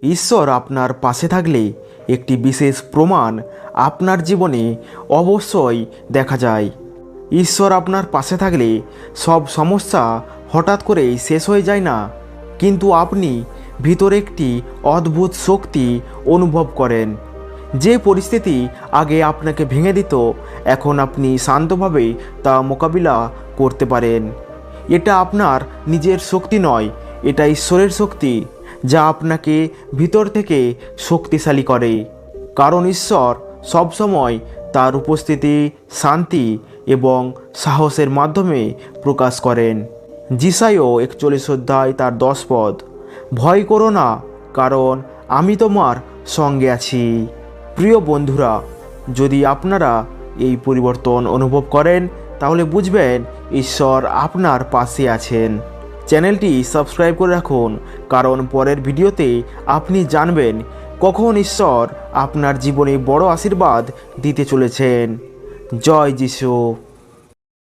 ঈশ্বর আপনার পাশে থাকলে একটি বিশেষ প্রমাণ আপনার জীবনে অবশ্যই দেখা যায়। ঈশ্বর আপনার পাশে থাকলে সব সমস্যা হঠাৎ করেই শেষ হয়ে যায় না, কিন্তু আপনি ভিতরে একটি অদ্ভুত শক্তি অনুভব করেন। যে পরিস্থিতি আগে আপনাকে ভেঙে দিত, এখন আপনি শান্তভাবে তা মোকাবিলা করতে পারেন। এটা আপনার নিজের শক্তি নয়, এটা ঈশ্বরের শক্তি, যা আপনাকে ভিতর থেকে শক্তিশালী করে। কারণ ঈশ্বর সবসময় তার উপস্থিতি, শান্তি এবং সাহসের মাধ্যমে প্রকাশ করেন। যিশায় 41 অধ্যায় তার 10 পদ, ভয় করো না, কারণ আমি তোমার সঙ্গে আছি। প্রিয় বন্ধুরা, যদি আপনারা এই পরিবর্তন অনুভব করেন, তাহলে বুঝবেন ঈশ্বর আপনার পাশে আছেন। চ্যানেলটি সাবস্ক্রাইব করে রাখুন, কারণ পরের ভিডিওতে আপনি জানবেন কখন ঈশ্বর আপনার জীবনে বড় আশীর্বাদ দিতে চলেছেন। জয় যিশু।